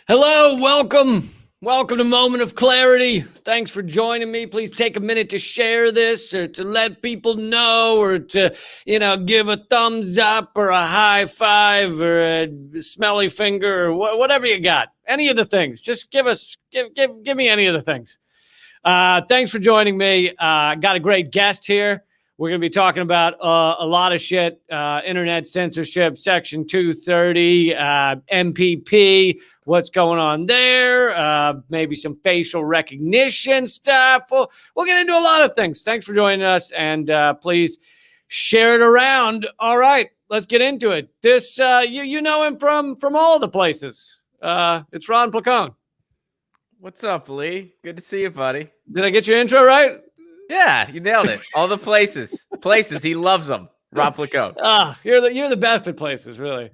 Hello, welcome to Moment of Clarity. Thanks for joining me. Please take a minute to share this or to let people know or to, give a thumbs up or a high five or a smelly finger or whatever you got. Any of the things. Just give me any of the things. Thanks for joining me. Got a great guest here. We're going to be talking about a lot of shit, internet censorship, Section 230, MPP, what's going on there, maybe some facial recognition stuff. We'll get into a lot of things. Thanks for joining us, and please share it around. All right, let's get into it. This, you know him from all the places. It's Ron Placone. What's up, Lee? Good to see you, buddy. Did I get your intro right? Yeah, you nailed it. All the places. He loves them. Rob Placone. You're the best at places, really.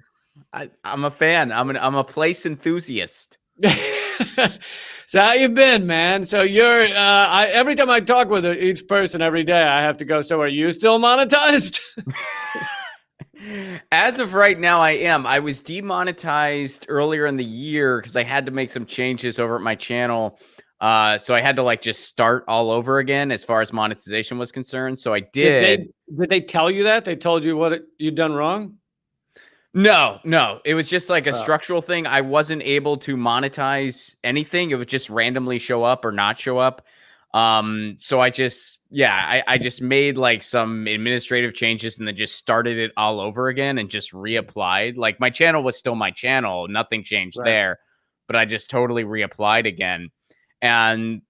I'm a fan. I'm a place enthusiast. So how you been, man? So you're every time I talk with each person every day, I have to go, so are you still monetized? As of right now, I am. I was demonetized earlier in the year because I had to make some changes over at my channel. So I had to just start all over again as far as monetization was concerned. So I did. Did they tell you that? They told you what you'd done wrong? No. It was just like a structural thing. I wasn't able to monetize anything. It would just randomly show up or not show up. So I just made some administrative changes and then just started it all over again and just reapplied. Like my channel was still my channel. Nothing changed there, but I just totally reapplied again. And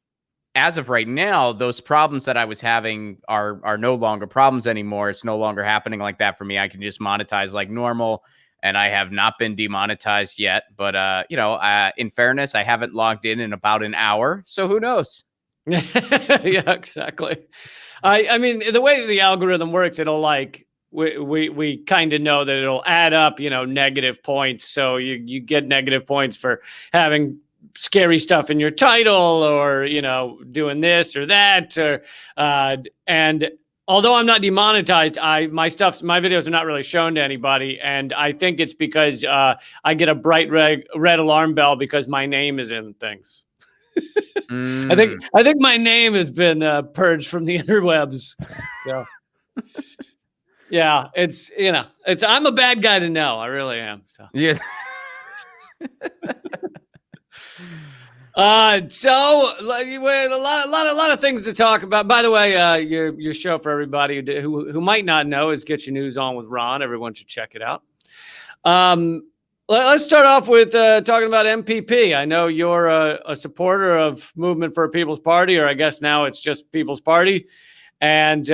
as of right now, those problems that I was having are no longer problems anymore. It's no longer happening like that for me. I can just monetize like normal, and I have not been demonetized yet. But, in fairness, I haven't logged in about an hour. So who knows? Yeah, exactly. I mean, the way the algorithm works, it'll we kind of know that it'll add up, negative points. So you get negative points for having scary stuff in your title or, doing this or that. And although I'm not demonetized, my videos are not really shown to anybody. And I think it's because I get a bright red alarm bell because my name is in things. I think my name has been purged from the interwebs. So yeah, I'm a bad guy to know. I really am. So yeah. So a lot of things to talk about. By the way, your show, for everybody who might not know, is Get Your News On with Ron. Everyone should check it out. Let's start off with talking about MPP. I know you're a supporter of Movement for a People's Party, or I guess now it's just People's Party. And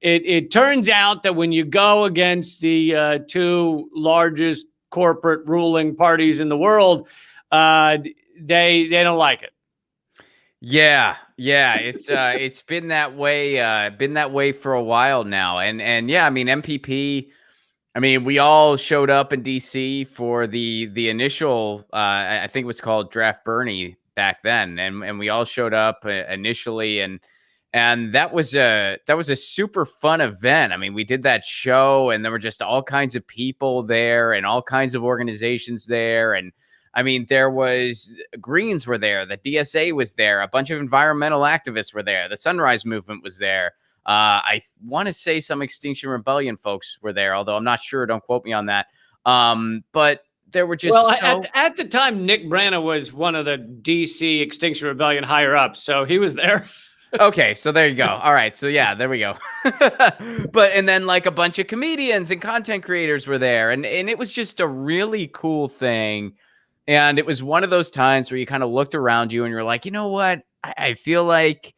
it turns out that when you go against the two largest corporate ruling parties in the world, they don't like it. Yeah. It's been that way for a while now. And yeah, I mean, MPP, we all showed up in DC for the initial, I think it was called Draft Bernie back then. And we all showed up initially, and that was a super fun event. We did that show, and there were just all kinds of people there and all kinds of organizations there. And there was Greens were there. The DSA was there. A bunch of environmental activists were there. The Sunrise Movement was there. I want to say some Extinction Rebellion folks were there, although I'm not sure. Don't quote me on that. But there were just at the time, Nick Brana was one of the DC Extinction Rebellion higher ups, so he was there. Okay, so there you go. All right, so yeah, there we go. And then a bunch of comedians and content creators were there, and it was just a really cool thing. And it was one of those times where you kind of looked around you and you're like, you know what? I feel like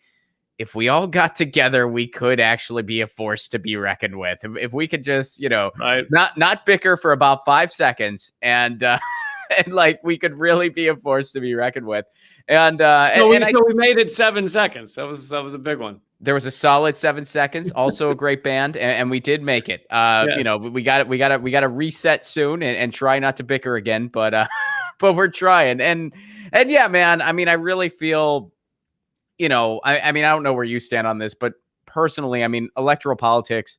if we all got together, we could actually be a force to be reckoned with. If we could just, not bicker for about 5 seconds and we could really be a force to be reckoned with. And we made it 7 seconds. That was a big one. There was a solid 7 seconds. Also a great band, and we did make it. Yes. We got to reset soon and try not to bicker again. But we're trying. And yeah, man. I really feel, I don't know where you stand on this, but personally, electoral politics,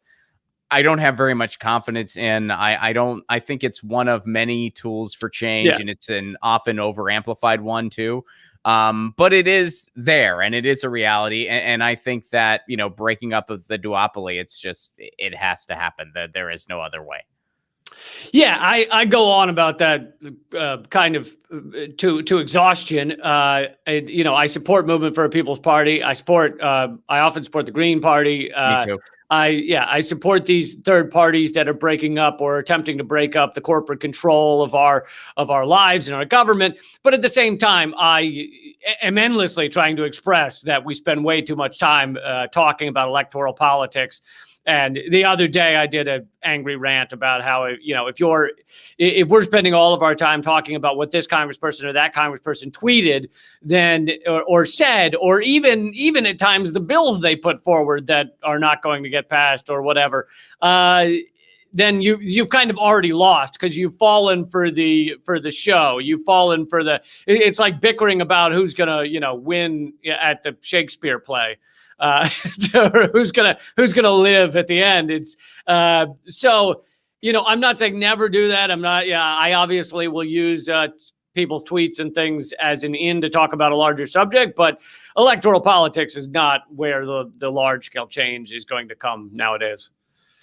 I don't have very much confidence in. I think it's one of many tools for change, Yeah. and it's an often over amplified one too. But it is there, and it is a reality. And I think that, breaking up of the duopoly, it has to happen. That there is no other way. Yeah, I go on about that kind of to exhaustion. I support Movement for a People's Party. I often support the Green Party. Me too. I support these third parties that are breaking up or attempting to break up the corporate control of our lives and our government. But at the same time, I am endlessly trying to express that we spend way too much time talking about electoral politics. And the other day I did an angry rant about how, if we're spending all of our time talking about what this congressperson or that congressperson tweeted, then or said, or even at times the bills they put forward that are not going to get passed or whatever, then you've kind of already lost, because you've fallen for the show. You've fallen for it's like bickering about who's gonna win at the Shakespeare play. Who's gonna live at the end. It's so, I'm not saying never do that. I obviously will use people's tweets and things as an in to talk about a larger subject, but electoral politics is not where the large scale change is going to come nowadays.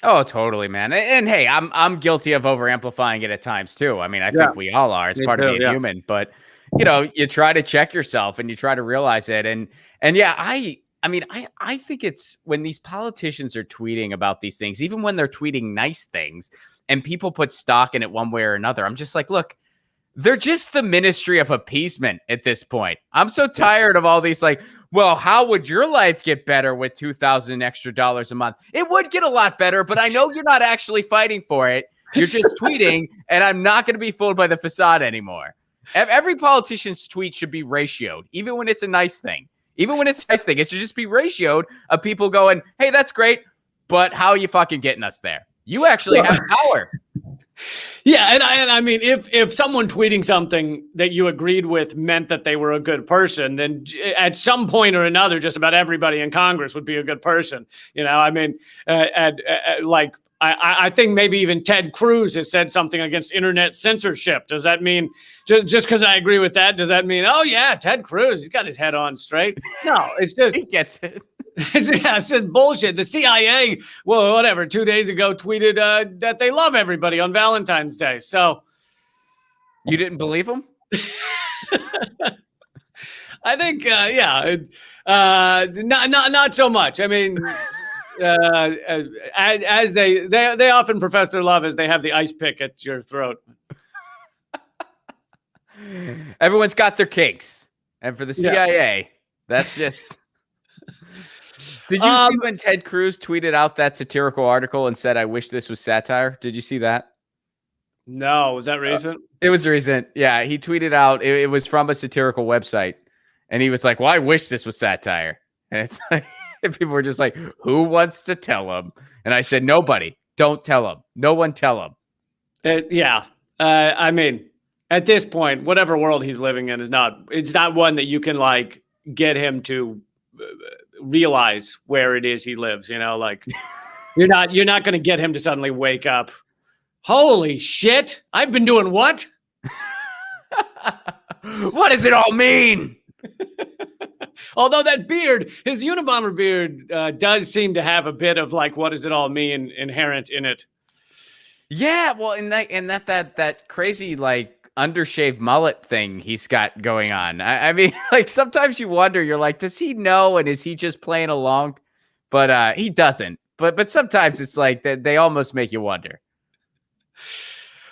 Oh, totally, man. And hey, I'm guilty of over amplifying it at times too. I mean, I think we all are. It's part of being human, but you try to check yourself and you try to realize it. And yeah, I think it's when these politicians are tweeting about these things, even when they're tweeting nice things and people put stock in it one way or another, I'm just like, look, they're just the ministry of appeasement at this point. I'm so tired of all these well, how would your life get better with $2,000 extra a month? It would get a lot better, but I know you're not actually fighting for it. You're just tweeting, and I'm not going to be fooled by the facade anymore. Every politician's tweet should be ratioed, even when it's a nice thing. Even when it's a nice thing, it should just be ratioed of people going, hey, that's great, but how are you fucking getting us there? You actually have power. Yeah, and I mean, if someone tweeting something that you agreed with meant that they were a good person, then at some point or another, just about everybody in Congress would be a good person. I mean, I think maybe even Ted Cruz has said something against internet censorship. Does that mean just because I agree with that, does that mean, oh yeah, Ted Cruz, he's got his head on straight? No, it's just he gets it. It's just bullshit. The CIA, well, whatever, 2 days ago tweeted that they love everybody on Valentine's Day. So you didn't believe him? I think, not so much. I mean, as they often profess their love as they have the ice pick at your throat. Everyone's got their kinks, and for the CIA, that's just. Did you see when Ted Cruz tweeted out that satirical article and said, "I wish this was satire"? Did you see that? No, was that recent? It was recent. Yeah, he tweeted out. It was from a satirical website, and he was like, "Well, I wish this was satire," and it's like. And people were just like, who wants to tell him? And I said, nobody. Don't tell him. No one tell him. I mean, at this point, whatever world he's living in it's not one that you can get him to realize where it is he lives. You're not going to get him to suddenly wake up. Holy shit. I've been doing what? What does it all mean? Although that beard, his Unabomber beard, does seem to have a bit of what does it all mean inherent in it. Yeah, well, and that crazy undershaved mullet thing he's got going on. I mean, sometimes you wonder, you're like, does he know, and is he just playing along? But he doesn't. But sometimes it's like they almost make you wonder.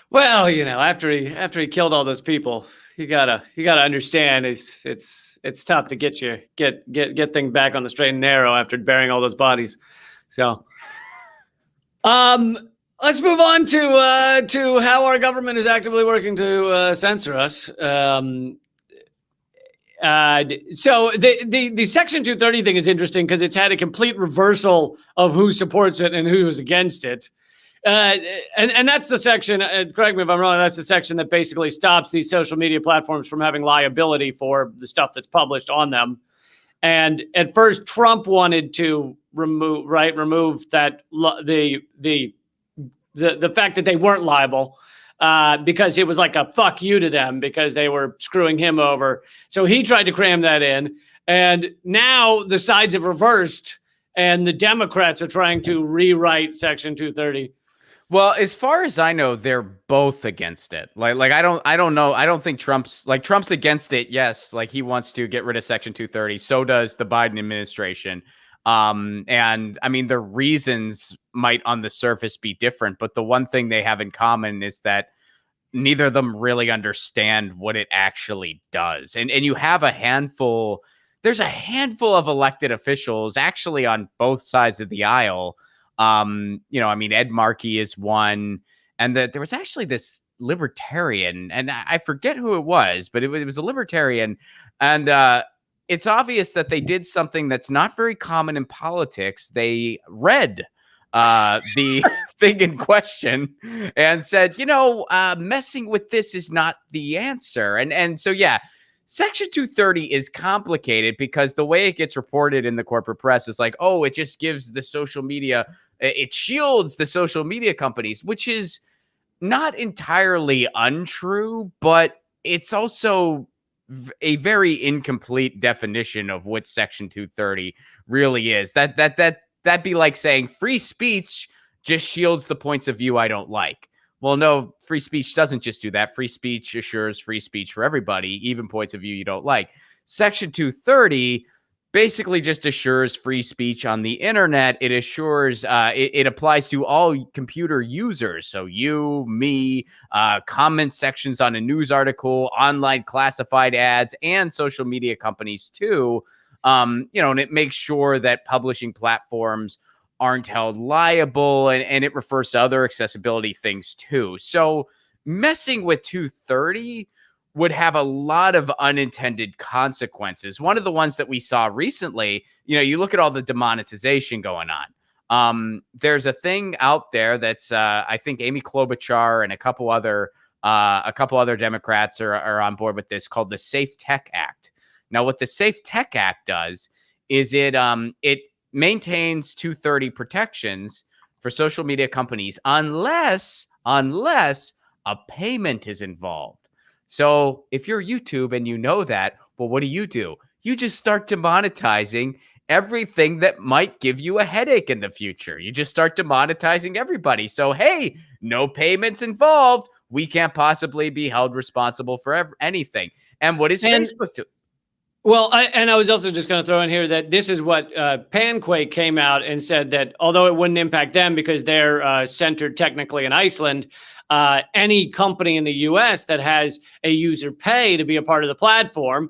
Well, after he killed all those people, you gotta understand it's tough to get things back on the straight and narrow after burying all those bodies. So, let's move on to how our government is actively working to censor us. So the Section 230 thing is interesting because it's had a complete reversal of who supports it and who is against it. And that's the section, correct me if I'm wrong, that's the section that basically stops these social media platforms from having liability for the stuff that's published on them. And at first, Trump wanted to remove that the fact that they weren't liable, because it was like a fuck you to them because they were screwing him over. So he tried to cram that in. And now the sides have reversed and the Democrats are trying to rewrite Section 230. Well, as far as I know, they're both against it. Like I don't know. I don't think Trump's against it. Yes, like he wants to get rid of Section 230. So does the Biden administration. And I mean, the reasons might on the surface be different, but the one thing they have in common is that neither of them really understand what it actually does. And you have there's a handful of elected officials actually on both sides of the aisle. I mean, Ed Markey is one, and there was actually this libertarian, and I forget who it was, but it was a libertarian, and it's obvious that they did something that's not very common in politics. They read the thing in question and said, messing with this is not the answer. And so, yeah, Section 230 is complicated because the way it gets reported in the corporate press is like, oh, it just gives the social media, it shields the social media companies, which is not entirely untrue, but it's also a very incomplete definition of what Section 230 really is. That'd be like saying free speech just shields the points of view I don't like. Well, no, free speech doesn't just do that. Free speech assures free speech for everybody, even points of view you don't like. Section 230 basically just assures free speech on the internet. It assures, it applies to all computer users. So you, me, comment sections on a news article, online classified ads, and social media companies too. And it makes sure that publishing platforms aren't held liable, and it refers to other accessibility things too. So messing with 230 would have a lot of unintended consequences. One of the ones that we saw recently, you look at all the demonetization going on. There's a thing out there that's I think Amy Klobuchar and a couple other Democrats are on board with this, called the Safe Tech Act. Now, what the Safe Tech Act does is it maintains 230 protections for social media companies unless a payment is involved. So if you're YouTube and you know that, well, what do? You just start demonetizing everything that might give you a headache in the future. You just start demonetizing everybody. So, hey, no payments involved. We can't possibly be held responsible for anything. And what is Facebook doing? Well, I was also just going to throw in here that this is what Panquake came out and said, that although it wouldn't impact them because they're centered technically in Iceland, any company in the U.S. that has a user pay to be a part of the platform,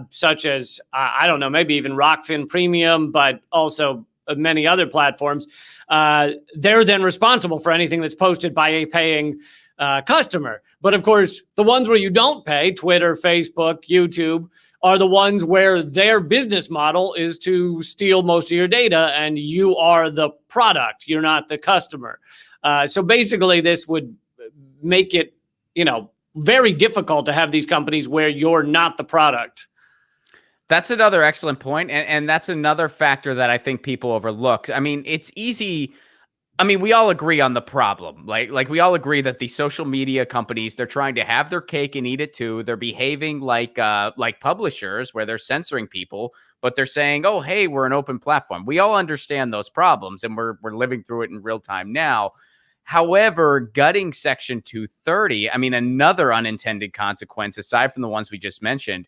such as, I don't know, maybe even Rockfin Premium, but also many other platforms, they're then responsible for anything that's posted by a paying customer. But of course, the ones where you don't pay, Twitter, Facebook, YouTube, are the ones where their business model is to steal most of your data, and you are the product. You're not the customer. So basically, this would make it, very difficult to have these companies where you're not the product. That's another excellent point, and that's another factor that I think people overlook. I mean, it's easy. I mean, we all agree on the problem. Like we all agree that the social media companies, they're trying to have their cake and eat it too. They're behaving like publishers where they're censoring people, but they're saying, "Oh, hey, we're an open platform." We all understand those problems, and we're living through it in real time now. However, gutting Section 230, I mean, another unintended consequence aside from the ones we just mentioned,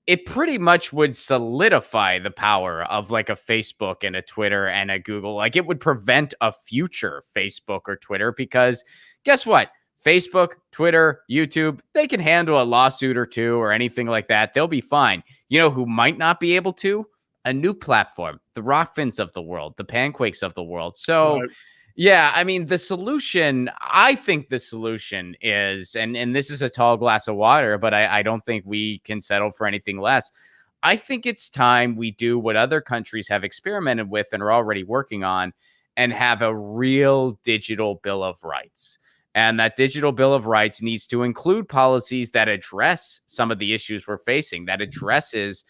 it pretty much would solidify the power of like a Facebook and a Twitter and a Google. Like it would prevent a future Facebook or Twitter, because guess what? Facebook, Twitter, YouTube, they can handle a lawsuit or two or anything like that. They'll be fine. You know who might not be able to? A new platform, the Rockfins of the world, the Panquakes of the world. So, right. Yeah, I mean, I think the solution is, and this is a tall glass of water, but I don't think we can settle for anything less. I think it's time we do what other countries have experimented with and are already working on, and have a real digital bill of rights. And that digital bill of rights needs to include policies that address some of the issues we're facing, that addresses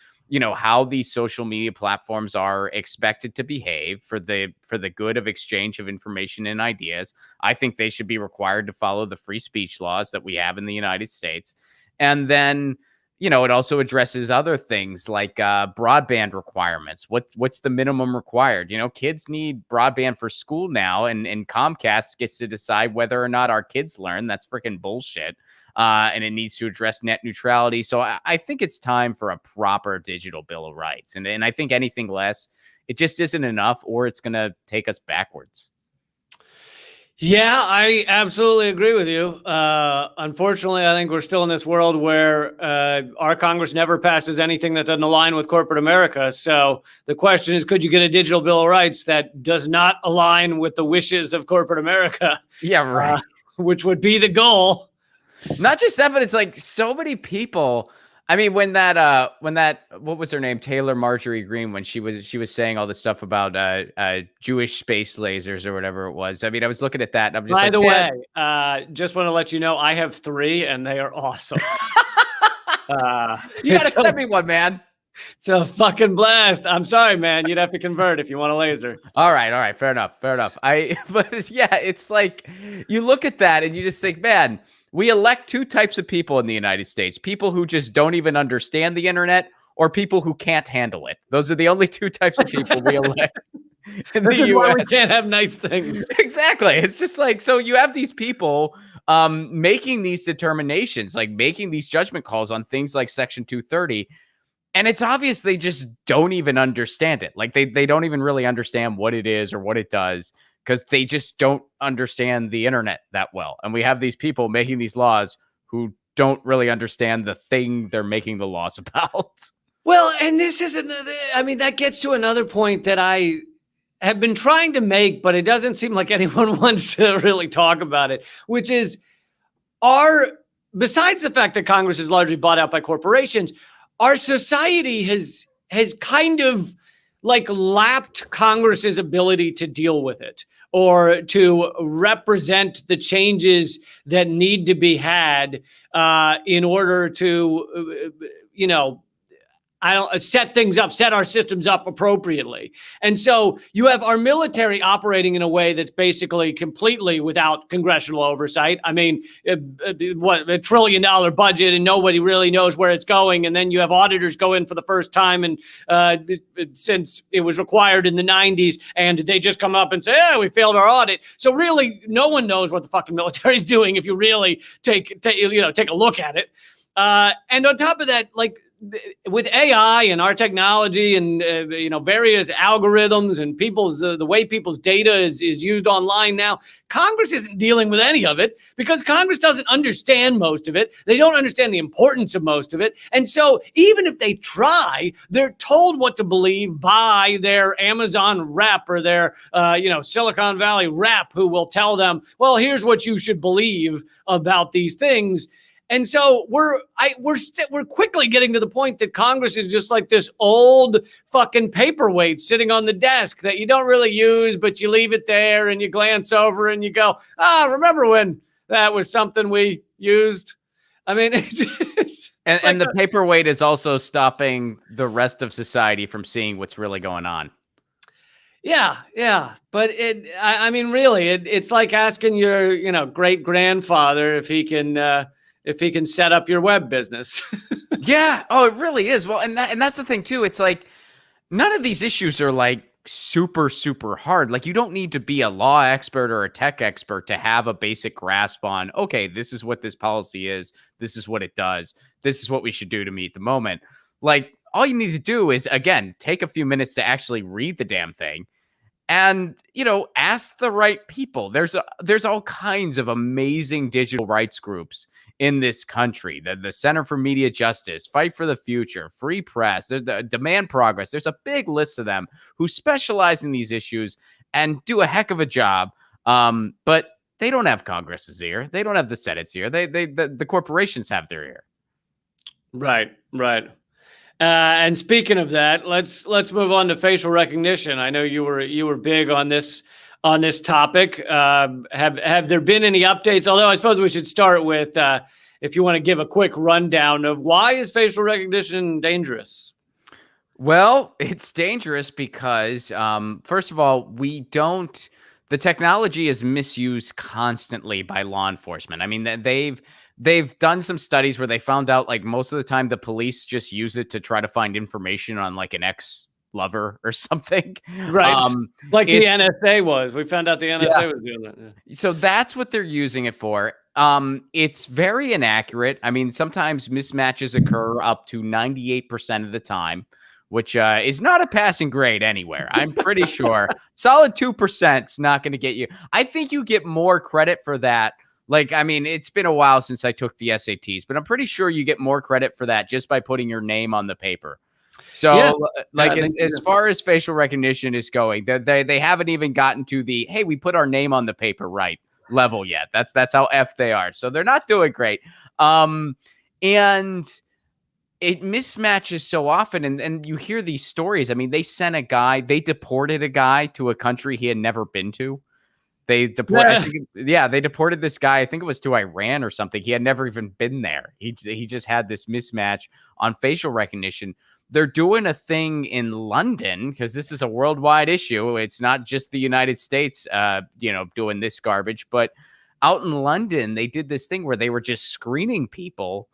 how these social media platforms are expected to behave for the good of exchange of information and ideas. I think they should be required to follow the free speech laws that we have in the United States. And then, it also addresses other things like broadband requirements. What's the minimum required? Kids need broadband for school now, and Comcast gets to decide whether or not our kids learn. That's freaking bullshit. And it needs to address net neutrality. So I think it's time for a proper digital Bill of Rights. And I think anything less, it just isn't enough, or it's going to take us backwards. Yeah, I absolutely agree with you. Unfortunately, I think we're still in this world where our Congress never passes anything that doesn't align with corporate America. So the question is, could you get a digital Bill of Rights that does not align with the wishes of corporate America? Yeah, right. Which would be the goal. Not just that, but it's like so many people. I mean, when that what was her name, Taylor Marjorie Greene, when she was saying all this stuff about Jewish space lasers or whatever it was. I mean, I was looking at that. And I'm just By the way, just want to let you know, I have 3 and they are awesome. You gotta send me one, man. It's a fucking blast. I'm sorry, man. You'd have to convert if you want a laser. All right. Fair enough. But yeah, it's like you look at that and you just think, man, we elect 2 types of people in the United States: people who just don't even understand the internet, or people who can't handle it. Those are the only 2 types of people we elect in this the is US. why we can't have nice things. Exactly. It's just like, so you have these people making these determinations, like making these judgment calls on things like Section 230. And it's obvious they just don't even understand it. Like they don't even really understand what it is or what it does, because they just don't understand the internet that well. And we have these people making these laws who don't really understand the thing they're making the laws about. Well, and this is another, I mean, that gets to another point that I have been trying to make, but it doesn't seem like anyone wants to really talk about it, which is besides the fact that Congress is largely bought out by corporations, our society has kind of like lapped Congress's ability to deal with it, or to represent the changes that need to be had in order to, set things up, set our systems up appropriately. And so you have our military operating in a way that's basically completely without congressional oversight. I mean, $1 trillion budget and nobody really knows where it's going. And then you have auditors go in for the first time, and since it was required in the 90s, and they just come up and say, we failed our audit. So really, no one knows what the fucking military is doing if you really take a look at it. And on top of that, like, with AI and our technology and various algorithms and the way people's data is used online now, Congress isn't dealing with any of it because Congress doesn't understand most of it. They don't understand the importance of most of it. And so even if they try, they're told what to believe by their Amazon rep or their Silicon Valley rep, who will tell them, well, here's what you should believe about these things. And so we're quickly getting to the point that Congress is just like this old fucking paperweight sitting on the desk that you don't really use, but you leave it there and you glance over and you go, remember when that was something we used? I mean, and the paperweight is also stopping the rest of society from seeing what's really going on. Yeah. But it's like asking your, great grandfather if he can set up your web business. Yeah. Oh, it really is. Well, and that's the thing too. It's like none of these issues are like super, super hard. Like you don't need to be a law expert or a tech expert to have a basic grasp on, okay, this is what this policy is. This is what it does. This is what we should do to meet the moment. Like all you need to do is, again, take a few minutes to actually read the damn thing. And, ask the right people. There's all kinds of amazing digital rights groups in this country. The Center for Media Justice, Fight for the Future, Free Press, the Demand Progress. There's a big list of them who specialize in these issues and do a heck of a job. But they don't have Congress's ear. They don't have the Senate's ear. The corporations have their ear. Right. And speaking of that, let's move on to facial recognition. I know you were big on this topic. Have there been any updates? Although I suppose we should start with if you want to give a quick rundown of why is facial recognition dangerous? Well, it's dangerous because, first of all, the technology is misused constantly by law enforcement. I mean, they've done some studies where they found out like most of the time the police just use it to try to find information on like an ex lover or something. Right. Like the It's NSA was. We found out the yeah. NSA was doing that. Yeah. So that's what they're using it for. It's very inaccurate. I mean, sometimes mismatches occur up to 98% of the time, which is not a passing grade anywhere. I'm pretty sure solid 2% is not going to get you. I think you get more credit for that. Like, I mean, it's been a while since I took the SATs, but I'm pretty sure you get more credit for that just by putting your name on the paper. So, Yeah. like, Yeah, as far as facial recognition is going, they haven't even gotten to the hey, we put our name on the paper right level yet. That's how F they are. So they're not doing great. And it mismatches so often, and you hear these stories. I mean, they deported a guy to a country he had never been to. They deported, they deported this guy. I think it was to Iran or something. He had never even been there. He just had this mismatch on facial recognition. They're doing a thing in London because this is a worldwide issue. It's not just the United States, doing this garbage. But out in London, they did this thing where they were just screening people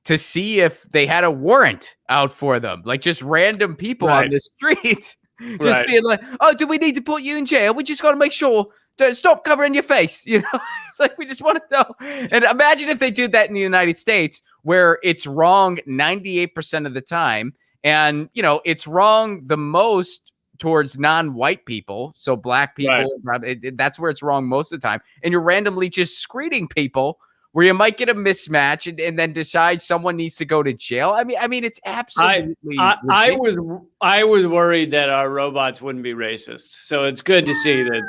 to see if they had a warrant out for them, like just random people on the street, just being like, "Oh, do we need to put you in jail? We just got to make sure to stop covering your face." It's like we just want to know. And imagine if they did that in the United States, where it's wrong 98% of the time, and it's wrong the most towards non-white people, so black people. That's where it's wrong most of the time, and you're randomly just screening people where you might get a mismatch and then decide someone needs to go to jail. I mean, it's absolutely. I was worried that our robots wouldn't be racist, so it's good to see that,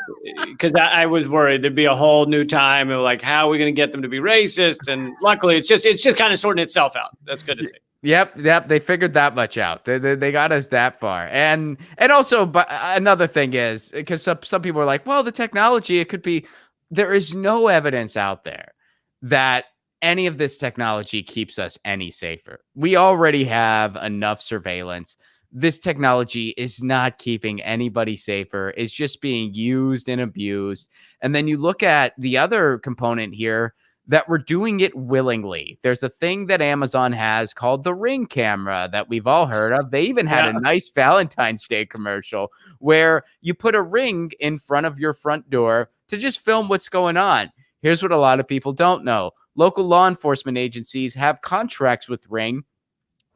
because I was worried there'd be a whole new time of like, how are we going to get them to be racist? And luckily, it's just kind of sorting itself out. That's good to see. Yep. They figured that much out. They got us that far. And also, but another thing is, because some people are like, well, the technology, it could be. There is no evidence out there that any of this technology keeps us any safer. We already have enough surveillance. This technology is not keeping anybody safer. It's just being used and abused. And then you look at the other component here, that we're doing it willingly. There's a thing that Amazon has called the Ring camera that we've all heard of. They even had a nice Valentine's Day commercial where you put a ring in front of your front door to just film what's going on. Here's what a lot of people don't know. Local law enforcement agencies have contracts with Ring.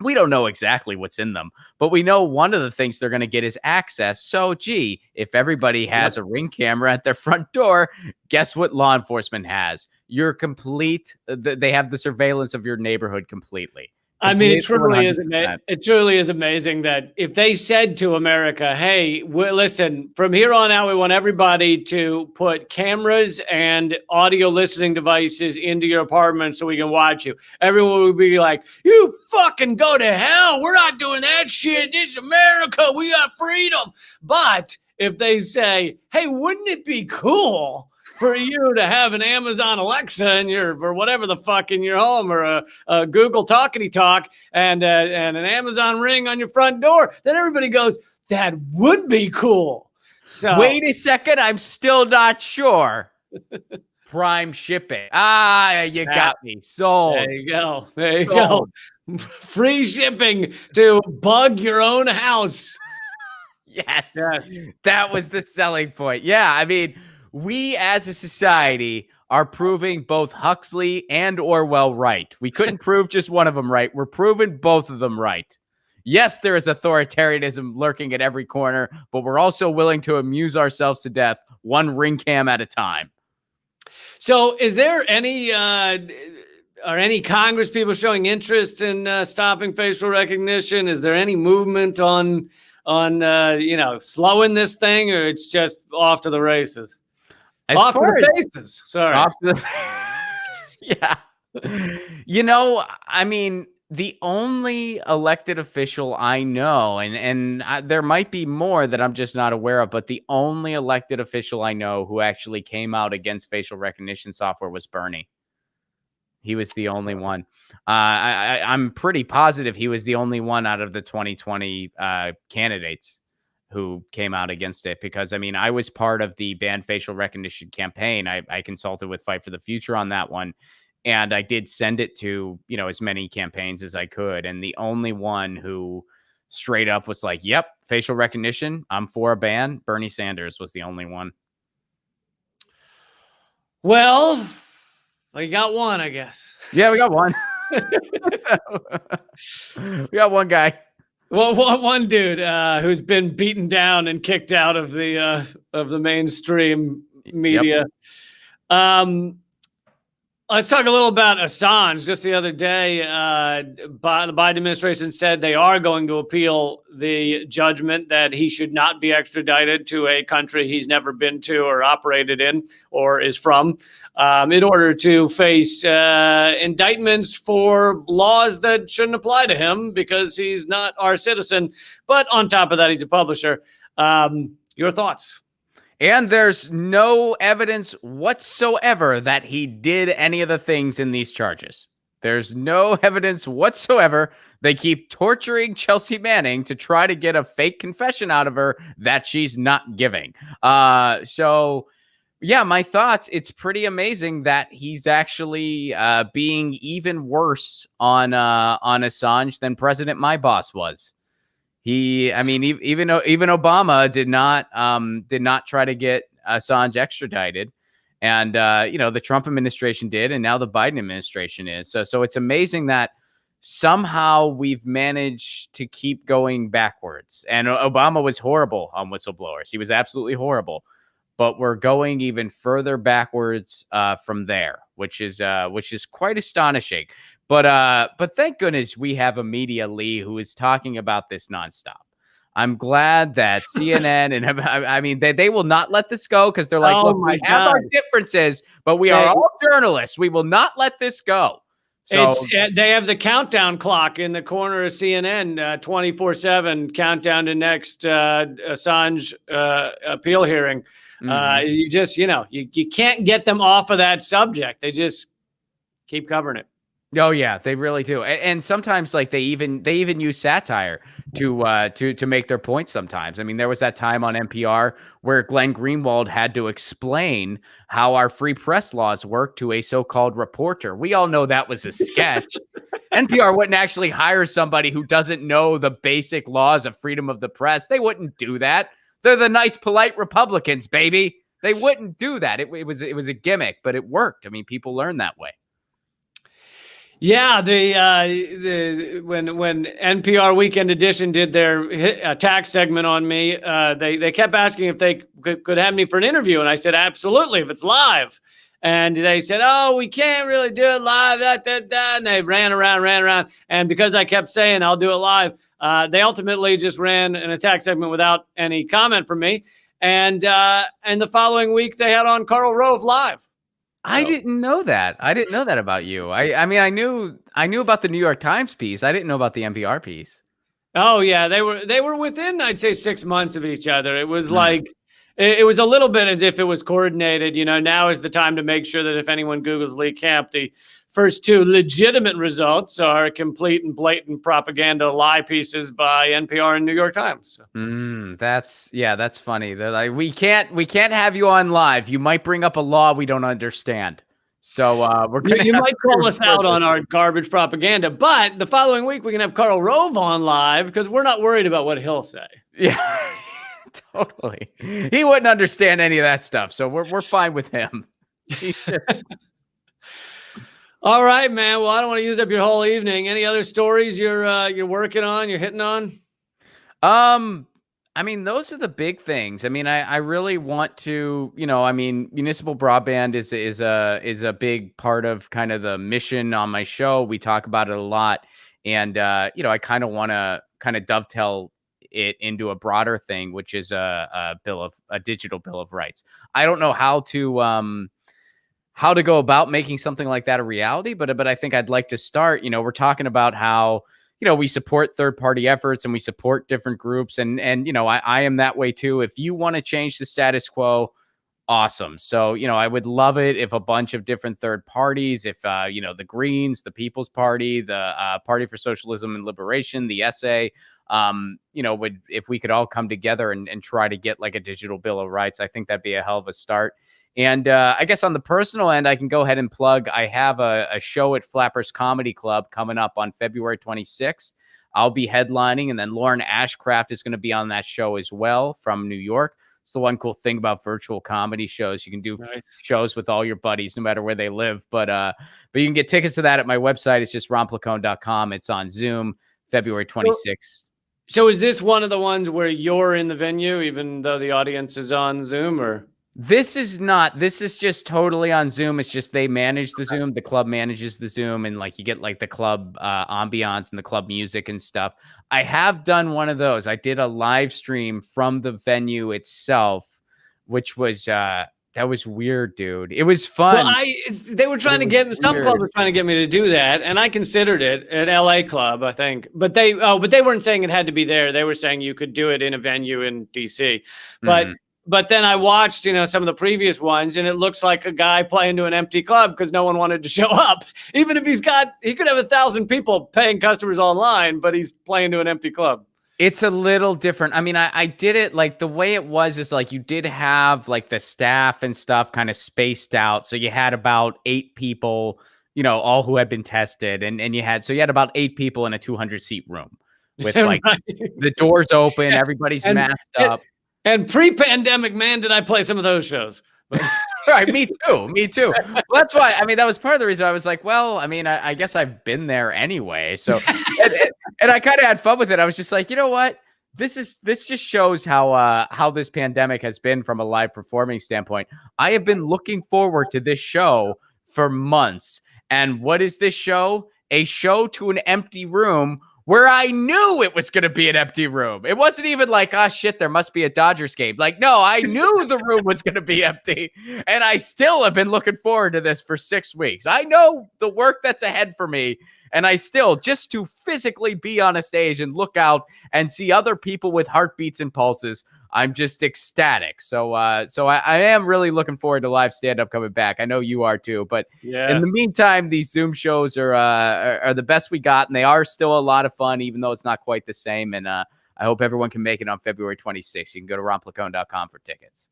We don't know exactly what's in them, but we know one of the things they're going to get is access. So, if everybody has a Ring camera at their front door, guess what law enforcement has? You're complete. They have the surveillance of your neighborhood completely. I mean, it truly is amazing that if they said to America, hey, listen, from here on out, we want everybody to put cameras and audio listening devices into your apartment so we can watch you. Everyone would be like, you fucking go to hell. We're not doing that shit. This is America. We got freedom. But if they say, hey, wouldn't it be cool for you to have an Amazon Alexa or whatever the fuck in your home, or a Google Talkity Talk and an Amazon Ring on your front door, then everybody goes, that would be cool. So wait a second, I'm still not sure. Prime shipping. You got me. Sold. There you go. There you go. Free shipping to bug your own house. Yes. That was the selling point. Yeah, I mean, we as a society are proving both Huxley and Orwell right. We couldn't prove just one of them right. We're proving both of them right. Yes, there is authoritarianism lurking at every corner, but we're also willing to amuse ourselves to death, one ring cam at a time. So is there any are any Congress people showing interest in stopping facial recognition? Is there any movement on slowing this thing, or it's just off to the races? Off to the faces. Sorry. Off to the yeah. I mean, the only elected official I know, and there might be more that I'm just not aware of, but the only elected official I know who actually came out against facial recognition software was Bernie. He was the only one. I'm pretty positive he was the only one out of the 2020 candidates who came out against it, because I mean, I was part of the ban facial recognition campaign. I consulted with Fight for the Future on that one, and I did send it to, as many campaigns as I could. And the only one who straight up was like, yep, facial recognition, I'm for a ban, Bernie Sanders was the only one. Well, we got one, I guess. Yeah, we got one. We got one guy. Well, one dude who's been beaten down and kicked out of the mainstream media. Yep. Let's talk a little about Assange. Just the other day, the Biden administration said they are going to appeal the judgment that he should not be extradited to a country he's never been to or operated in or is from, in order to face indictments for laws that shouldn't apply to him because he's not our citizen. But on top of that, he's a publisher. Your thoughts? And there's no evidence whatsoever that he did any of the things in these charges. There's no evidence whatsoever. They keep torturing Chelsea Manning to try to get a fake confession out of her that she's not giving. So, yeah, my thoughts, it's pretty amazing that he's actually being even worse on Assange than President My Boss was. Even Obama did not try to get Assange extradited, and the Trump administration did, and now the Biden administration is. So it's amazing that somehow we've managed to keep going backwards. And Obama was horrible on whistleblowers; he was absolutely horrible. But we're going even further backwards from there, which is quite astonishing. But thank goodness we have a media Lee who is talking about this nonstop. I'm glad that CNN and they will not let this go, because they're like, look, we have our differences, but we are all journalists. We will not let this go. So they have the countdown clock in the corner of CNN, 24/7 countdown to next Assange appeal hearing. You just, you can't get them off of that subject. They just keep covering it. Oh yeah, they really do. And sometimes like they even use satire to make their points sometimes. I mean, there was that time on NPR where Glenn Greenwald had to explain how our free press laws work to a so-called reporter. We all know that was a sketch. NPR wouldn't actually hire somebody who doesn't know the basic laws of freedom of the press. They wouldn't do that. They're the nice, polite Republicans, baby. They wouldn't do that. It was a gimmick, but it worked. I mean, people learn that way. Yeah, when NPR Weekend Edition did their attack segment on me, they kept asking if they could have me for an interview, and I said absolutely if it's live. And they said, "Oh, we can't really do it live." And they ran around, and because I kept saying I'll do it live, they ultimately just ran an attack segment without any comment from me. And the following week they had on Karl Rove live. I didn't know that. I didn't know that about you. I mean, I knew about the New York Times piece. I didn't know about the NPR piece. Oh yeah, they were within, I'd say, 6 months of each other. It was like it was a little bit as if it was coordinated. Now is the time to make sure that if anyone Googles Lee Camp, the first two legitimate results are complete and blatant propaganda lie pieces by NPR and New York Times. That's funny. They're like, we can't have you on live. You might bring up a law we don't understand. So we're gonna you might call us out on our garbage propaganda, but the following week we can have Karl Rove on live because we're not worried about what he'll say. Yeah, totally. He wouldn't understand any of that stuff, so we're fine with him. All right, man. Well, I don't want to use up your whole evening. Any other stories you're working on? You're hitting on? I mean, those are the big things. I mean, I really want to, municipal broadband is a big part of kind of the mission on my show. We talk about it a lot, and I kind of want to kind of dovetail it into a broader thing, which is a digital bill of rights. I don't know how to go about making something like that a reality, but I think I'd like to start. We're talking about how we support third-party efforts and we support different groups, and I am that way too. If you want to change the status quo, awesome. So, I would love it if a bunch of different third parties, if, the Greens, the People's Party, the Party for Socialism and Liberation, the SA, if we could all come together and try to get like a digital Bill of Rights. I think that'd be a hell of a start. And I guess on the personal end, I can go ahead and plug. I have a show at Flappers Comedy Club coming up on February 26th. I'll be headlining, and then Lauren Ashcraft is going to be on that show as well from New York. It's the one cool thing about virtual comedy shows. You can do shows with all your buddies, no matter where they live. But you can get tickets to that at my website. It's just ronplacone.com. It's on Zoom, February 26th. So is this one of the ones where you're in the venue, even though the audience is on Zoom, or? This is not. This is just totally on Zoom. It's just they manage the Zoom. The club manages the Zoom, and like you get like the club ambiance and the club music and stuff. I have done one of those. I did a live stream from the venue itself, which was that was weird, dude. It was fun. Well, they were trying to get some club was trying to get me to do that, and I considered it at LA club, I think. But they weren't saying it had to be there. They were saying you could do it in a venue in DC. But then I watched, some of the previous ones, and it looks like a guy playing to an empty club because no one wanted to show up. Even if he could have 1,000 people paying customers online, but he's playing to an empty club. It's a little different. I mean, I did it like the way it was is like you did have like the staff and stuff kind of spaced out. So you had about 8 people, all who had been tested, and you had about 8 people in a 200-seat room with like the doors open, everybody's masked up. And pre-pandemic, man, did I play some of those shows. Right, me too. Well, that's why, that was part of the reason I was like, well, I guess I've been there anyway. So, and I kind of had fun with it. I was just like, you know what? This just shows how this pandemic has been from a live performing standpoint. I have been looking forward to this show for months. And what is this show? A show to an empty room where I knew it was going to be an empty room. It wasn't even like, oh, shit, there must be a Dodgers game. Like, no, I knew the room was going to be empty. And I still have been looking forward to this for 6 weeks. I know the work that's ahead for me. And I still, just to physically be on a stage and look out and see other people with heartbeats and pulses, I'm just ecstatic. So I am really looking forward to live stand-up coming back. I know you are too. But in the meantime, these Zoom shows are the best we got, and they are still a lot of fun, even though it's not quite the same. And I hope everyone can make it on February 26th. You can go to ronplacone.com for tickets.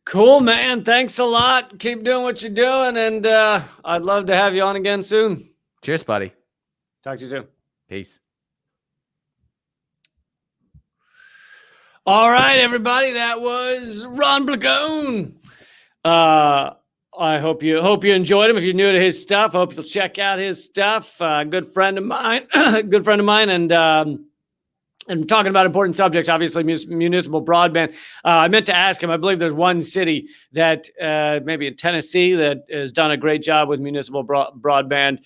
Cool, man. Thanks a lot. Keep doing what you're doing, and I'd love to have you on again soon. Cheers, buddy. Talk to you soon. Peace. All right, everybody. That was Ron Placone. I hope you enjoyed him. If you're new to his stuff, I hope you'll check out his stuff. Good friend of mine, and talking about important subjects, obviously municipal broadband. I meant to ask him, I believe there's one city that maybe in Tennessee that has done a great job with municipal broadband.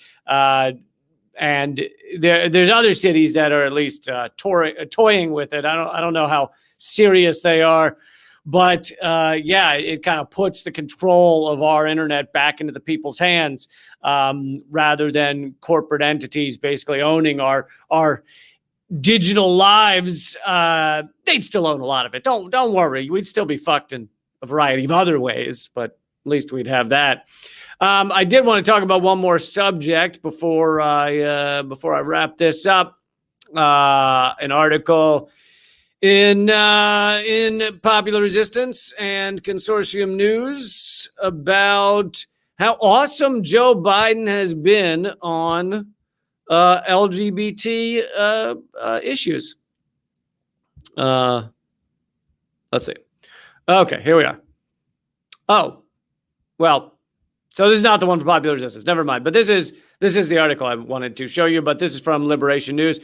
And there's other cities that are at least toying with it. I don't know how serious they are, but it kind of puts the control of our internet back into the people's hands, rather than corporate entities basically owning our digital lives. They'd still own a lot of it. Don't worry. We'd still be fucked in a variety of other ways, but at least we'd have that. I did want to talk about one more subject before I wrap this up. An article in Popular Resistance and Consortium News about how awesome Joe Biden has been on LGBT issues. Let's see. Okay, here we are. Oh, well. So this is not the one for Popular Resistance. Never mind. But this is the article I wanted to show you. But this is from Liberation News.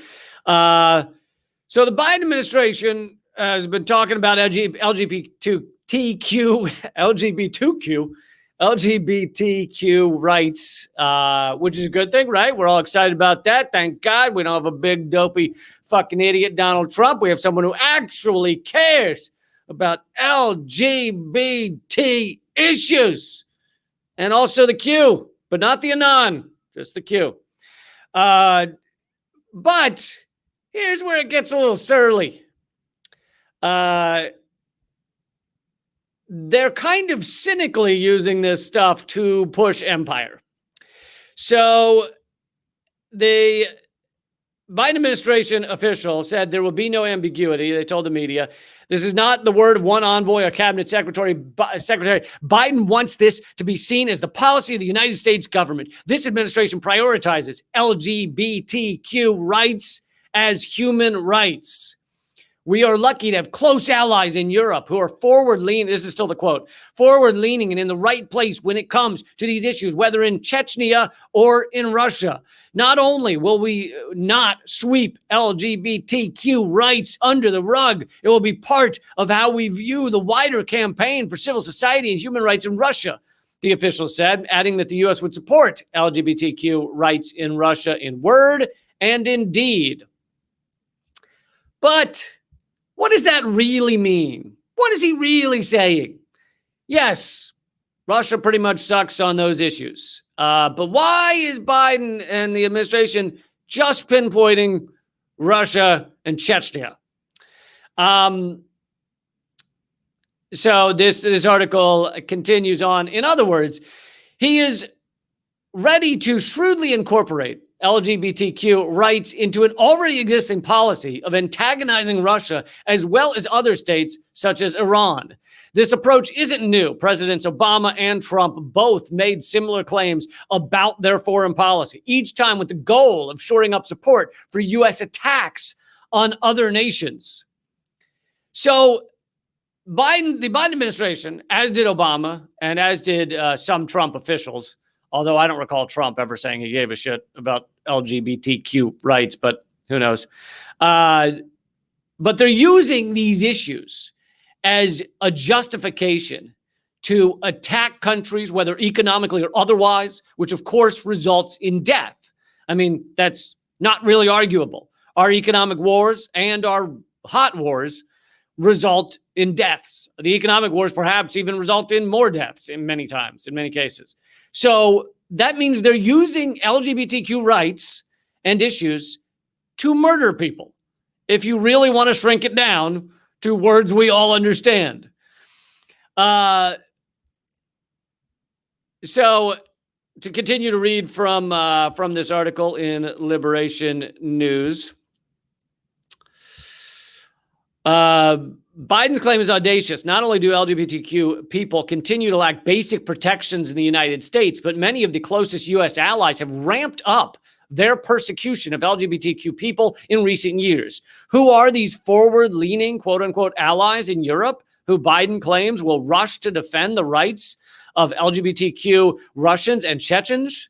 So the Biden administration has been talking about LGBTQ rights, which is a good thing, right? We're all excited about that. Thank God we don't have a big dopey fucking idiot Donald Trump. We have someone who actually cares about LGBT issues. And also the Q, but not the Anon, just the Q. But here's where it gets a little surly. The they're kind of cynically using this stuff to push empire. So the Biden administration official said there will be no ambiguity. They told the media, this is not the word of one envoy or cabinet secretary. Biden wants this to be seen as the policy of the United States government. This administration prioritizes LGBTQ rights as human rights. We are lucky to have close allies in Europe who are forward-leaning. This is still the quote, forward-leaning and in the right place when it comes to these issues, whether in Chechnya or in Russia. Not only will we not sweep LGBTQ rights under the rug, it will be part of how we view the wider campaign for civil society and human rights in Russia, the official said, adding that the U.S. would support LGBTQ rights in Russia in word and in deed. But what does that really mean? What is he really saying? Yes, Russia pretty much sucks on those issues. But why is Biden and the administration just pinpointing Russia and Chechnya? So this article continues on. In other words, he is ready to shrewdly incorporate LGBTQ rights into an already existing policy of antagonizing Russia as well as other states such as Iran. This approach isn't new. Presidents Obama and Trump both made similar claims about their foreign policy, each time with the goal of shoring up support for U.S. attacks on other nations. So the Biden administration, as did Obama and as did some Trump officials, although I don't recall Trump ever saying he gave a shit about LGBTQ rights, but who knows? But they're using these issues as a justification to attack countries, whether economically or otherwise, which of course results in death. I mean, that's not really arguable. Our economic wars and our hot wars result in deaths. The economic wars perhaps even result in more deaths in many times, in many cases. So that means they're using LGBTQ rights and issues to murder people. If you really want to shrink it down to words we all understand. So to continue to read from this article in Liberation News, Biden's claim is audacious. Not only do LGBTQ people continue to lack basic protections in the United States, but many of the closest U.S. allies have ramped up their persecution of LGBTQ people in recent years. Who are these forward-leaning, quote-unquote, allies in Europe who Biden claims will rush to defend the rights of LGBTQ Russians and Chechens?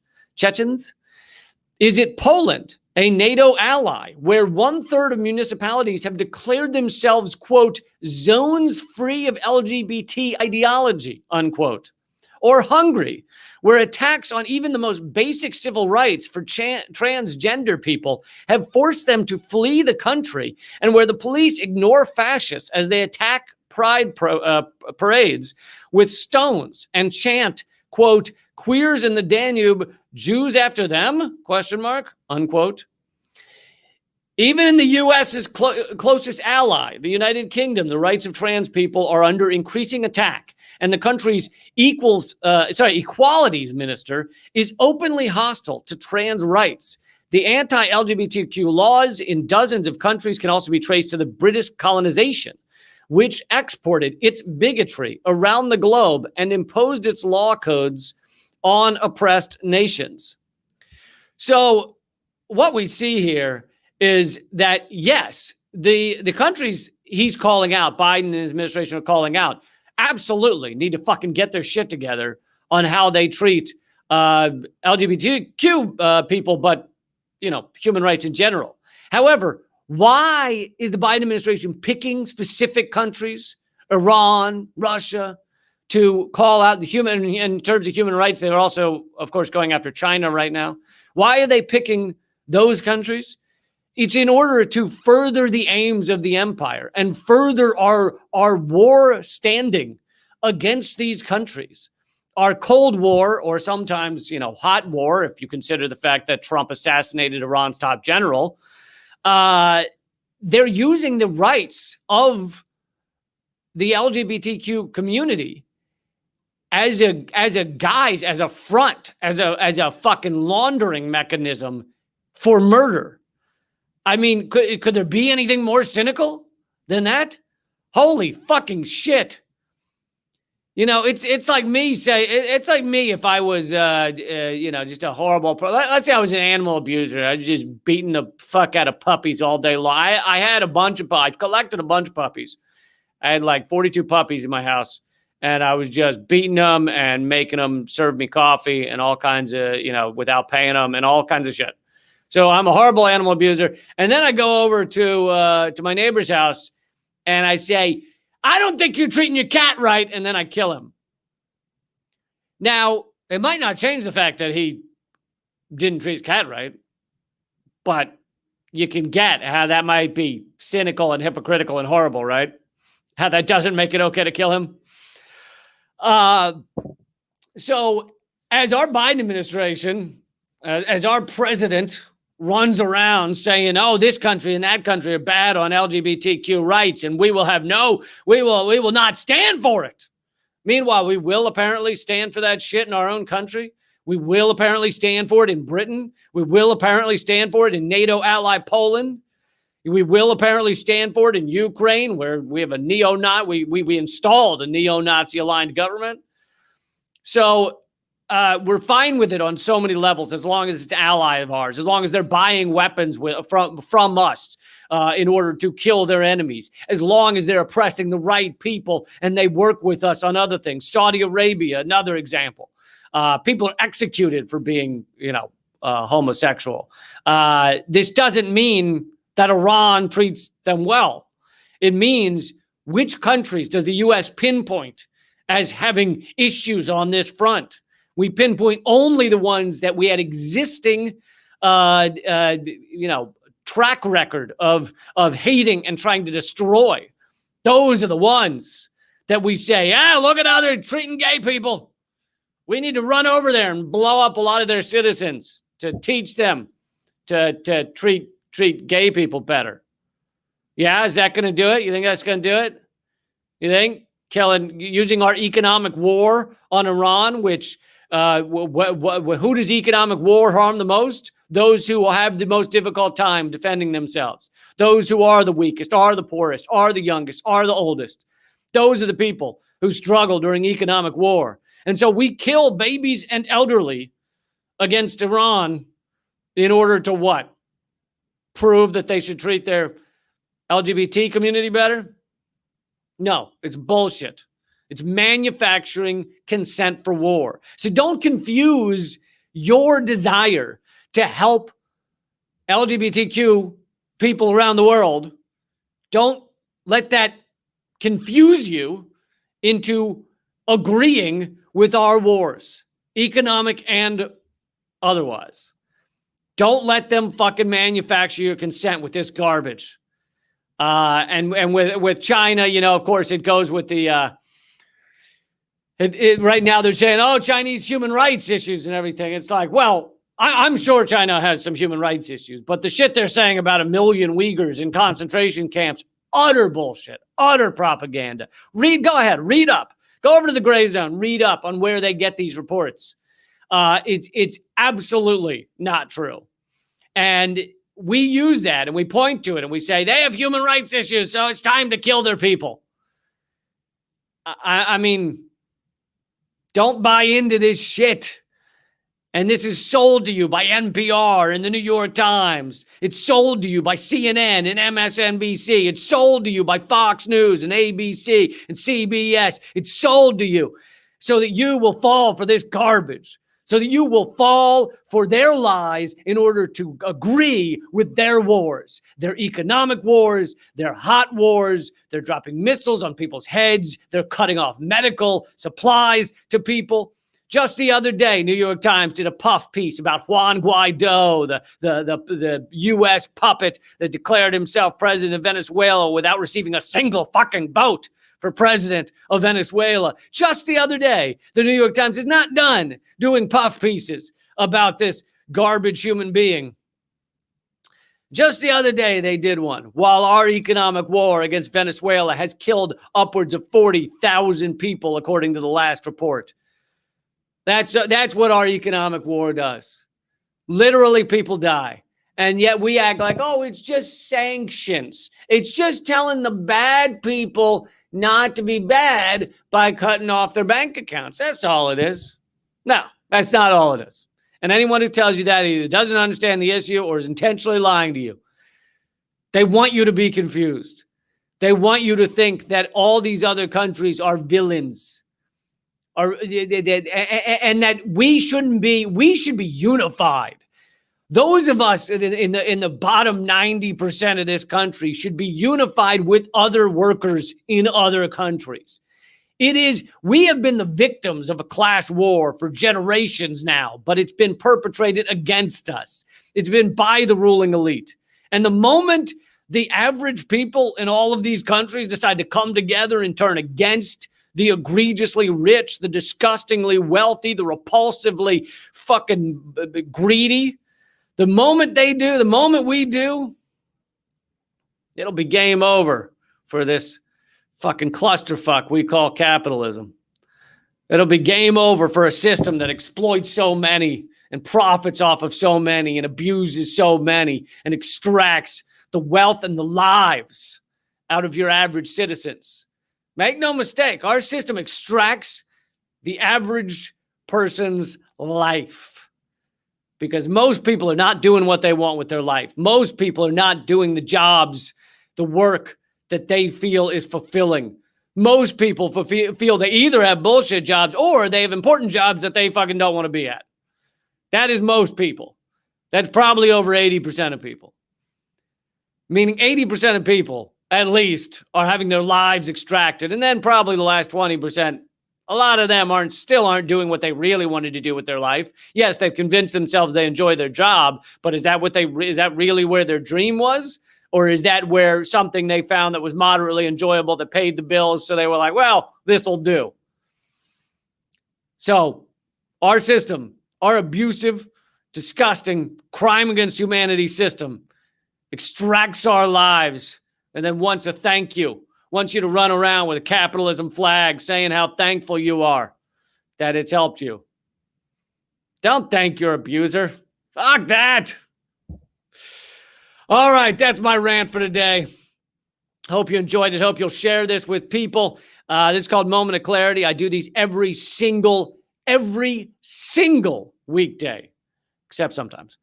Is it Poland, a NATO ally, where 1/3 of municipalities have declared themselves, quote, zones free of LGBT ideology, unquote? Or Hungary, where attacks on even the most basic civil rights for transgender people have forced them to flee the country, and where the police ignore fascists as they attack pride parades with stones and chant, quote, queers in the Danube, Jews after them, question mark, unquote. Even in the U.S.'s closest ally, the United Kingdom, the rights of trans people are under increasing attack, and the country's equalities minister is openly hostile to trans rights. The anti-LGBTQ laws in dozens of countries can also be traced to the British colonization, which exported its bigotry around the globe and imposed its law codes on oppressed nations. So what we see here is that, yes, the countries he's calling out, Biden and his administration are calling out, absolutely need to fucking get their shit together on how they treat LGBTQ people, but, you know, human rights in general. However, why is the Biden administration picking specific countries, Iran, Russia, to call out the human, in terms of human rights? They're also, of course, going after China right now. Why are they picking those countries? It's in order to further the aims of the empire and further our war standing against these countries. Our Cold War, or sometimes, you know, hot war, if you consider the fact that Trump assassinated Iran's top general, they're using the rights of the LGBTQ community as a guise, as a front, as a fucking laundering mechanism for murder. I mean, could there be anything more cynical than that? Holy fucking shit. You know, it's like me it's like me if I was, just a horrible, let's say I was an animal abuser. I was just beating the fuck out of puppies all day long. I had I collected a bunch of puppies. I had like 42 puppies in my house, and I was just beating them and making them serve me coffee and all kinds of, without paying them and all kinds of shit. So I'm a horrible animal abuser. And then I go over to my neighbor's house and I say, I don't think you're treating your cat right. And then I kill him. Now, it might not change the fact that he didn't treat his cat right, but you can get how that might be cynical and hypocritical and horrible, right? How that doesn't make it okay to kill him. So as our Biden administration, as our president runs around saying, oh, this country and that country are bad on LGBTQ rights, and we will not stand for it. Meanwhile, we will apparently stand for that shit in our own country. We will apparently stand for it in Britain. We will apparently stand for it in NATO ally Poland. We will apparently stand for it in Ukraine, where we have a neo-Nazi. We installed a neo-Nazi aligned government. So we're fine with it on so many levels, as long as it's an ally of ours, as long as they're buying weapons from us in order to kill their enemies, as long as they're oppressing the right people and they work with us on other things. Saudi Arabia, another example. People are executed for being, homosexual. This doesn't mean that Iran treats them well. It means, which countries does the U.S. pinpoint as having issues on this front? We pinpoint only the ones that we had existing, track record of hating and trying to destroy. Those are the ones that we say, look at how they're treating gay people. We need to run over there and blow up a lot of their citizens to teach them to treat gay people better. Yeah, is that going to do it? You think that's going to do it? You think using our economic war on Iran, which who does economic war harm the most? Those who will have the most difficult time defending themselves. Those who are the weakest, are the poorest, are the youngest, are the oldest. Those are the people who struggle during economic war. And so we kill babies and elderly against Iran in order to what? Prove that they should treat their LGBT community better? No, it's bullshit. It's manufacturing consent for war. So don't confuse your desire to help LGBTQ people around the world. Don't let that confuse you into agreeing with our wars, economic and otherwise. Don't let them fucking manufacture your consent with this garbage. And with China, of course, it goes with the right now they're saying, oh, Chinese human rights issues and everything. It's like, well, I'm sure China has some human rights issues, but the shit they're saying about 1 million Uyghurs in concentration camps, utter bullshit, utter propaganda. Go ahead, read up. Go over to the Gray Zone, read up on where they get these reports. It's absolutely not true. And we use that and we point to it and we say, they have human rights issues, so it's time to kill their people. I mean, don't buy into this shit. And this is sold to you by NPR and the New York Times. It's sold to you by CNN and MSNBC. It's sold to you by Fox News and ABC and CBS. It's sold to you so that you will fall for this garbage, so that you will fall for their lies in order to agree with their wars, their economic wars, their hot wars. They're dropping missiles on people's heads. They're cutting off medical supplies to people. Just the other day, New York Times did a puff piece about Juan Guaido, the U.S. puppet that declared himself president of Venezuela without receiving a single fucking vote for president of Venezuela. Just the other day, the New York Times is not done doing puff pieces about this garbage human being. Just the other day, they did one. While our economic war against Venezuela has killed upwards of 40,000 people, according to the last report. That's what our economic war does. Literally, people die. And yet we act like, oh, it's just sanctions. It's just telling the bad people not to be bad by cutting off their bank accounts. That's all it is. No, that's not all it is. And anyone who tells you that either doesn't understand the issue or is intentionally lying to you. They want you to be confused. They want you to think that all these other countries are villains. And that we should be unified. Those of us in the bottom 90% of this country should be unified with other workers in other countries. We have been the victims of a class war for generations now, but it's been perpetrated against us. It's been by the ruling elite. And the moment the average people in all of these countries decide to come together and turn against the egregiously rich, the disgustingly wealthy, the repulsively fucking greedy, the moment they do, the moment we do, it'll be game over for this fucking clusterfuck we call capitalism. It'll be game over for a system that exploits so many and profits off of so many and abuses so many and extracts the wealth and the lives out of your average citizens. Make no mistake, our system extracts the average person's life because most people are not doing what they want with their life. Most people are not doing the jobs, the work that they feel is fulfilling. Most people feel they either have bullshit jobs or they have important jobs that they fucking don't want to be at. That is most people. That's probably over 80% of people. Meaning 80% of people, at least, are having their lives extracted. And then probably the last 20%, a lot of them still aren't doing what they really wanted to do with their life. Yes, they've convinced themselves they enjoy their job, but is that really where their dream was? Or is that where something they found that was moderately enjoyable that paid the bills, so they were like, well, this'll do. So our system, our abusive, disgusting, crime against humanity system extracts our lives and then wants a thank you, wants you to run around with a capitalism flag saying how thankful you are that it's helped you. Don't thank your abuser. Fuck that. All right, that's my rant for today. Hope you enjoyed it. Hope you'll share this with people. This is called Moment of Clarity. I do these every single weekday, except sometimes.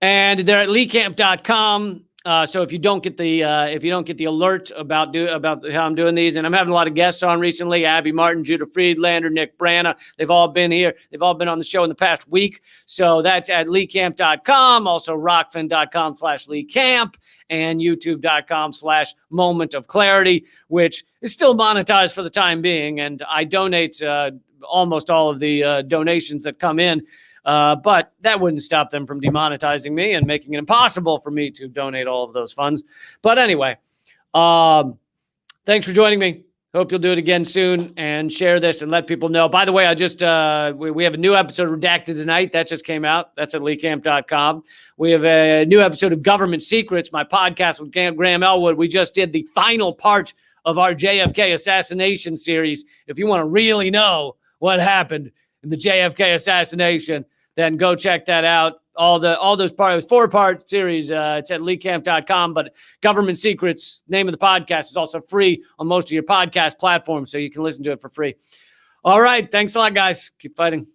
And they're at leecamp.com. So if you don't get the alert about how I'm doing these, and I'm having a lot of guests on recently, Abby Martin, Judah Friedlander, Nick Branna, they've all been here. They've all been on the show in the past week. So that's at leecamp.com, also rockfin.com/leecamp, and youtube.com/moment of clarity, which is still monetized for the time being. And I donate almost all of the donations that come in. But that wouldn't stop them from demonetizing me and making it impossible for me to donate all of those funds. But anyway, thanks for joining me. Hope you'll do it again soon and share this and let people know. By the way, we have a new episode of Redacted tonight. That just came out. That's at leecamp.com. We have a new episode of Government Secrets, my podcast with Graham Elwood. We just did the final part of our JFK assassination series. If you want to really know what happened in the JFK assassination, then go check that out. All those parts, 4-part series. It's at leecamp.com. But Government Secrets, name of the podcast, is also free on most of your podcast platforms, so you can listen to it for free. All right. Thanks a lot, guys. Keep fighting.